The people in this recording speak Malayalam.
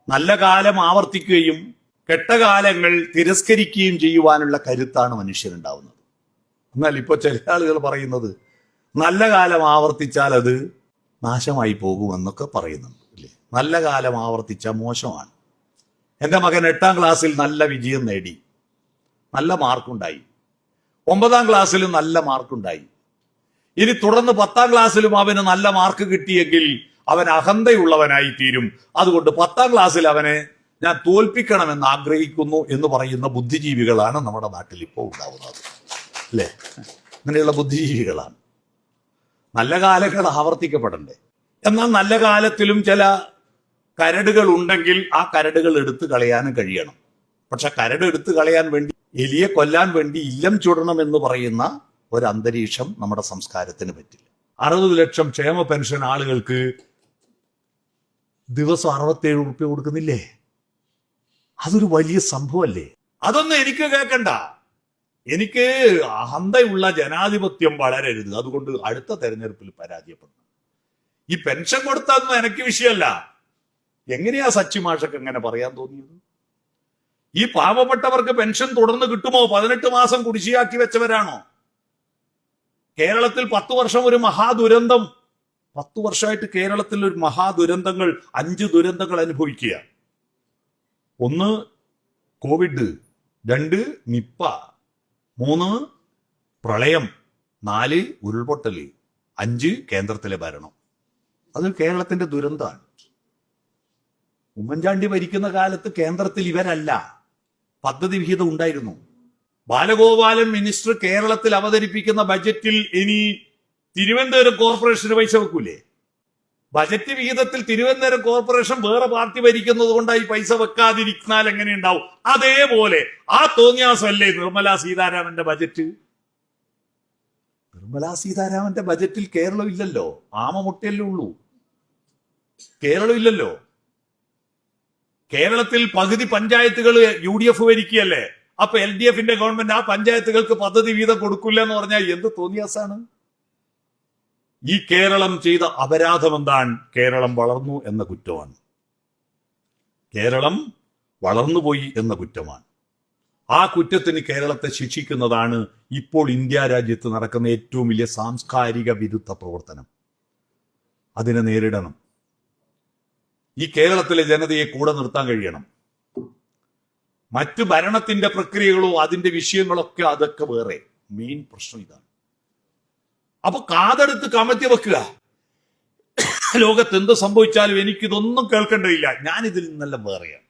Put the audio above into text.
നല്ല കാലം ആവർത്തിക്കുകയും കെട്ടകാലങ്ങൾ തിരസ്കരിക്കുകയും ചെയ്യുവാനുള്ള കരുത്താണ് മനുഷ്യനുണ്ടാവുന്നത്. എന്നാൽ ഇപ്പൊ ചില ആളുകൾ പറയുന്നത് നല്ല കാലം ആവർത്തിച്ചാൽ അത് നാശമായി പോകുമെന്നൊക്കെ പറയുന്നുണ്ട് അല്ലേ. നല്ല കാലം ആവർത്തിച്ചാൽ മോശമാണ്. എൻ്റെ മകൻ 8ാം ക്ലാസ്സിൽ നല്ല വിജയം നേടി, നല്ല മാർക്കുണ്ടായി. 9ാം ക്ലാസ്സിലും നല്ല മാർക്കുണ്ടായി. ഇനി തുടർന്ന് 10ാം ക്ലാസ്സിലും അവന് നല്ല മാർക്ക് കിട്ടിയെങ്കിൽ അവൻ അഹന്തയുള്ളവനായി തീരും. അതുകൊണ്ട് 10ാം ക്ലാസ്സിൽ അവനെ ഞാൻ തോൽപ്പിക്കണമെന്ന് ആഗ്രഹിക്കുന്നു എന്ന് പറയുന്ന ബുദ്ധിജീവികളാണ് നമ്മുടെ നാട്ടിൽ ഇപ്പോൾ ഉണ്ടാവുന്നത് അല്ലേ. അങ്ങനെയുള്ള ബുദ്ധിജീവികളാണ്. നല്ല കാലങ്ങൾ ആവർത്തിക്കപ്പെടണ്ടേ. എന്നാൽ നല്ല കാലത്തിലും ചില കരടുകൾ ഉണ്ടെങ്കിൽ ആ കരടുകൾ എടുത്തു കളയാനും കഴിയണം. പക്ഷെ കരട് എടുത്തു കളയാൻ വേണ്ടി, എലിയെ കൊല്ലാൻ വേണ്ടി ഇല്ലം ചുടണം എന്ന് പറയുന്ന ഒരു അന്തരീക്ഷം നമ്മുടെ സംസ്കാരത്തിന് പറ്റില്ല. 60 ലക്ഷം ക്ഷേമ പെൻഷൻ ആളുകൾക്ക് ദിവസം 67 റുപ്യ കൊടുക്കുന്നില്ലേ? അതൊരു വലിയ സംഭവമല്ലേ? അതൊന്നും എനിക്ക് കേൾക്കണ്ട. എനിക്ക് അഹന്തയുള്ള ജനാധിപത്യം വളരരുത്. അതുകൊണ്ട് അടുത്ത തെരഞ്ഞെടുപ്പിൽ പരാജയപ്പെടുന്നു. ഈ പെൻഷൻ കൊടുത്തതൊന്നും എനിക്ക് വിഷയമല്ല. എങ്ങനെയാ സച്ചി മാഷക്ക് അങ്ങനെ പറയാൻ തോന്നിയത്? ഈ പാവപ്പെട്ടവർക്ക് പെൻഷൻ തുടർന്ന് കിട്ടുമോ? 18 മാസം കുടിശ്ശിയാക്കി വെച്ചവരാണോ? കേരളത്തിൽ 10 വർഷം ഒരു മഹാദുരന്തം, 10 വർഷമായിട്ട് കേരളത്തിൽ ഒരു മഹാദുരന്തങ്ങൾ, 5 ദുരന്തങ്ങൾ അനുഭവിക്കുക. 1 കോവിഡ്, 2 നിപ്പ, 3 പ്രളയം, 4 ഉരുൾപൊട്ടല്, 5 കേന്ദ്രത്തിലെ ഭരണം. അത് കേരളത്തിന്റെ ദുരന്തമാണ്. ഉമ്മൻചാണ്ടി ഭരിക്കുന്ന കാലത്ത് കേന്ദ്രത്തിൽ ഇവരല്ല, പദ്ധതി വിഹിതം ഉണ്ടായിരുന്നു. ബാലഗോപാലൻ മിനിസ്റ്റർ കേരളത്തിൽ അവതരിപ്പിക്കുന്ന ബജറ്റിൽ ഇനി തിരുവനന്തപുരം കോർപ്പറേഷന് പൈസ വെക്കൂലേ? ബജറ്റ് വിഹിതത്തിൽ തിരുവനന്തപുരം കോർപ്പറേഷൻ വേറെ പാർട്ടി ഭരിക്കുന്നത് കൊണ്ടായി പൈസ വെക്കാതിരിക്കുന്നാൽ എങ്ങനെ ഉണ്ടാവും? അതേപോലെ ആ തോന്നിയാസമല്ലേ നിർമ്മലാ സീതാരാമന്റെ ബജറ്റ്? നിർമ്മലാ സീതാരാമന്റെ ബജറ്റിൽ കേരളം ഇല്ലല്ലോ, ആമമുട്ടയല്ലേ ഉള്ളൂ. കേരളം ഇല്ലല്ലോ. കേരളത്തിൽ പകുതി പഞ്ചായത്തുകൾ UDF ഭരിക്കുകയല്ലേ. അപ്പൊ LDFന്റെ ഗവൺമെന്റ് ആ പഞ്ചായത്തുകൾക്ക് പദ്ധതി വീതം കൊടുക്കില്ല എന്ന് പറഞ്ഞാൽ എന്ത് തോന്നിയാസാണ്? ഈ കേരളം ചെയ്ത അപരാധം എന്താണ്? കേരളം വളർന്നു എന്ന കുറ്റമാണ്. കേരളം വളർന്നുപോയി എന്ന കുറ്റമാണ്. ആ കുറ്റത്തിന് കേരളത്തെ ശിക്ഷിക്കുന്നതാണ് ഇപ്പോൾ ഇന്ത്യ രാജ്യത്ത് നടക്കുന്ന ഏറ്റവും വലിയ സാംസ്കാരിക വിരുദ്ധ പ്രവർത്തനം. അതിനെ നേരിടണം. ഈ കേരളത്തിലെ ജനതയെ കൂടെ നിർത്താൻ കഴിയണം. മറ്റു ഭരണത്തിന്റെ പ്രക്രിയകളോ അതിന്റെ വിഷയങ്ങളൊക്കെ അതൊക്കെ വേറെ. മെയിൻ പ്രശ്നം ഇതാണ്. അപ്പൊ കാതെടുത്ത് കമത്തി വെക്കുക. ലോകത്ത് എന്ത് സംഭവിച്ചാലും എനിക്കിതൊന്നും കേൾക്കേണ്ടതില്ല, ഞാനിതിൽ നിന്നെല്ലാം വേറെയാണ്.